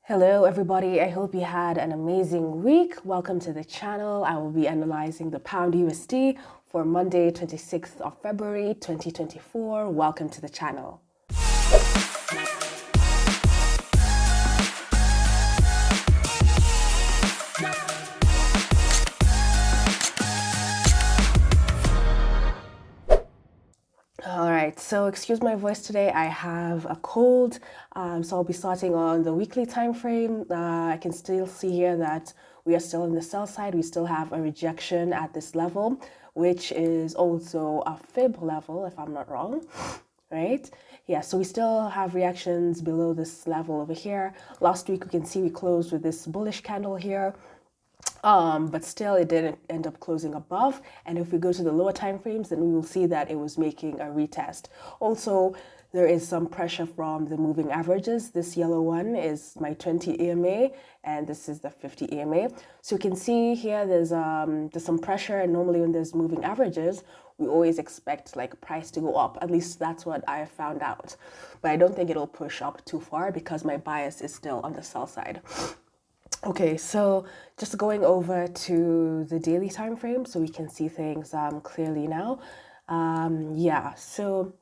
Hello everybody, I hope you had an amazing week. Welcome to the channel. I will be analyzing the pound USD for Monday 26th of February 2024. Welcome to the channel. All right, so excuse my voice today. I have a cold, so I'll be starting on the weekly time frame. I can still see here that we are still in the sell side. We still have a rejection at this level, which is also a fib level, if I'm not wrong, right? Yeah, so we still have reactions below this level over here. Last week, we can see we closed with this bullish candle here. But still it didn't end up closing above. And if we go to the lower time frames, then we will see that it was making a retest. Also, there is some pressure from the moving averages. This yellow one is my 20 EMA and this is the 50 EMA. So you can see here there's some pressure, and normally when there's moving averages, we always expect like price to go up. At least that's what I found out. But I don't think it'll push up too far because my bias is still on the sell side. Okay, so just going over to the daily time frame so we can see things clearly now. So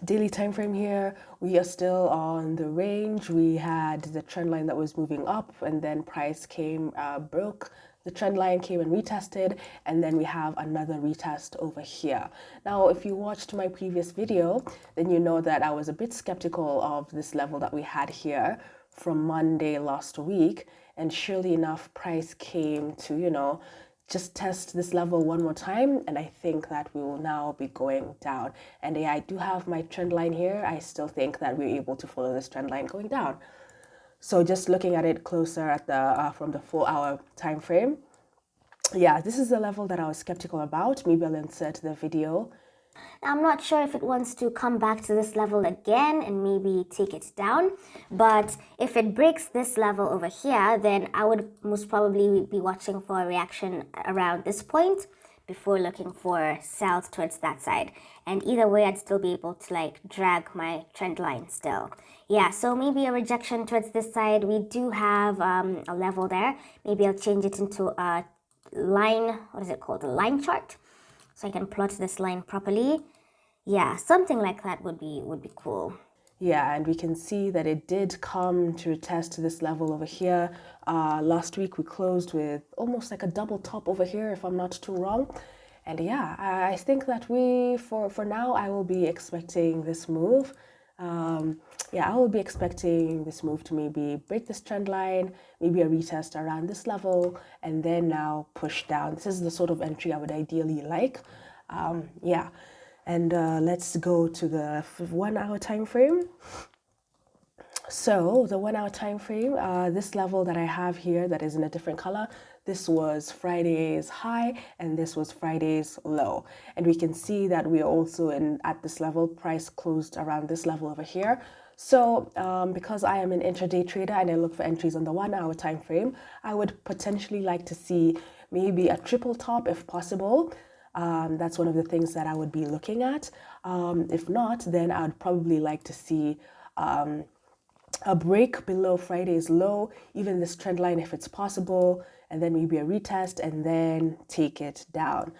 daily time frame here, we are still on the range. We had the trend line that was moving up, and then price came, broke the trend line, came and retested, and then we have another retest over here. Now, if you watched my previous video, then you know that I was a bit skeptical of this level that we had here from Monday last week. And surely enough, price came to, just test this level one more time. And I think that we will now be going down. And yeah, I do have my trend line here. I still think that we're able to follow this trend line going down. So just looking at it closer at the from the 4-hour time frame. Yeah, this is the level that I was skeptical about. Maybe I'll insert the video. I'm not sure if it wants to come back to this level again and maybe take it down, but if it breaks this level over here, then I would most probably be watching for a reaction around this point before looking for sales towards that side. And either way, I'd still be able to like drag my trend line still. Yeah, so maybe a rejection towards this side. We do have a level there. Maybe I'll change it into a line, what is it called? A line chart. So I can plot this line properly. Yeah, something like that would be cool. Yeah, and we can see that it did come to test this level over here. Last week we closed with almost like a double top over here, if I'm not too wrong. And yeah, I think that for now, I will be expecting this move. I will be expecting this move to maybe break this trend line, maybe a retest around this level, and then now push down. This is the sort of entry I would ideally like. And let's go to the 1-hour time frame. So the 1-hour time frame, this level that I have here that is in a different color, this was Friday's high and this was Friday's low. And we can see that we are also at this level. Price closed around this level over here. So because I am an intraday trader and I look for entries on the 1-hour time frame, I would potentially like to see maybe a triple top if possible. That's one of the things that I would be looking at. If not, then I would probably like to see a break below Friday's low, even this trend line if it's possible, and then maybe a retest and then take it down.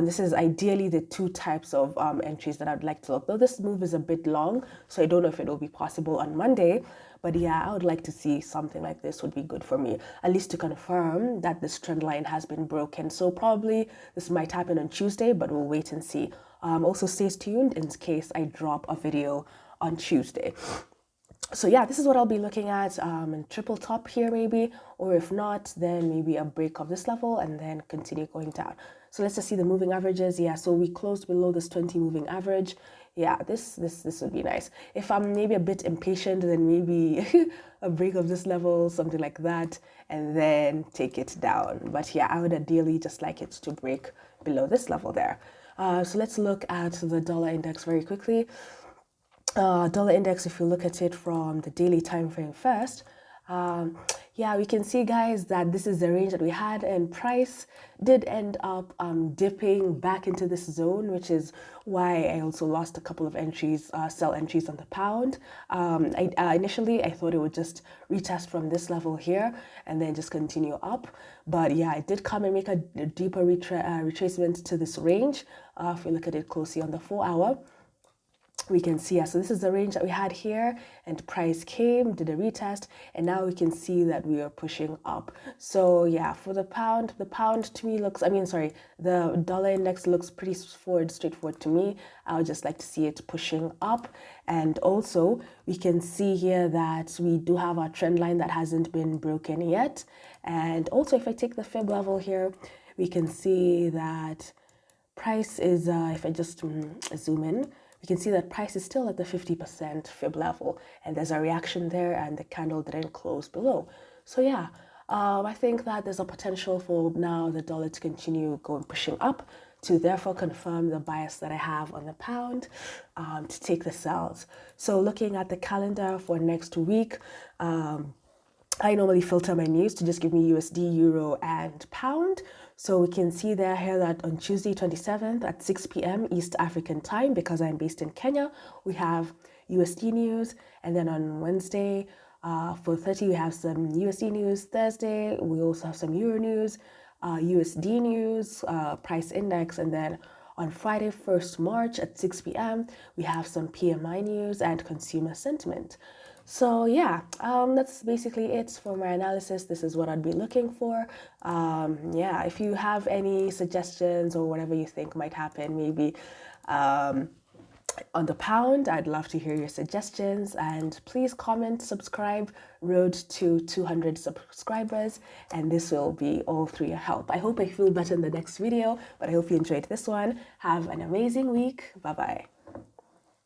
This is ideally the two types of entries that I'd like to look. Though this move is a bit long, so I don't know if it'll be possible on Monday. But yeah, I would like to see something like this would be good for me, at least to confirm that this trend line has been broken. So probably this might happen on Tuesday, but we'll wait and see. Also stay tuned in case I drop a video on Tuesday. So yeah, this is what I'll be looking at, and triple top here maybe, or if not, then maybe a break of this level and then continue going down. So let's just see the moving averages. Yeah, so we closed below this 20 moving average. Yeah, this would be nice. If I'm maybe a bit impatient, then maybe a break of this level, something like that, and then take it down. But yeah, I would ideally just like it to break below this level there. So let's look at the dollar index very quickly. Dollar index, if you look at it from the daily time frame first, Yeah, we can see, guys, that this is the range that we had, and price did end up dipping back into this zone, which is why I also lost a couple of entries, sell entries on the pound. Initially, I thought it would just retest from this level here and then just continue up. But yeah, it did come and make a deeper retracement to this range. If we look at it closely on the 4-hour, we can see, so this is the range that we had here, and price came, did a retest, and now we can see that we are pushing up. So yeah, for the pound to me looks, the dollar index looks pretty straightforward to me. I would just like to see it pushing up. And also we can see here that we do have our trend line that hasn't been broken yet. And also if I take the fib level here, we can see that price is, if I just zoom in, we can see that price is still at the 50% fib level, and there's a reaction there, and the candle didn't close below. So yeah, I think that there's a potential for now the dollar to continue pushing up, to therefore confirm the bias that I have on the pound, to take the sells. So looking at the calendar for next week, I normally filter my news to just give me USD, Euro, and Pound. So we can see there here that on Tuesday 27th at 6 p.m. East African time, because I'm based in Kenya, we have USD news. And then on Wednesday, 4:30, we have some USD news. Thursday, we also have some Euro news, USD news, price index. And then on Friday, 1st March at 6 p.m., we have some PMI news and consumer sentiment. So yeah, that's basically it for my analysis. This is what I'd be looking for. Yeah, if you have any suggestions or whatever you think might happen, maybe on the pound, I'd love to hear your suggestions. And please comment, subscribe, road to 200 subscribers, and this will be all through your help. I hope I feel better in the next video, but I hope you enjoyed this one. Have an amazing week. Bye-bye.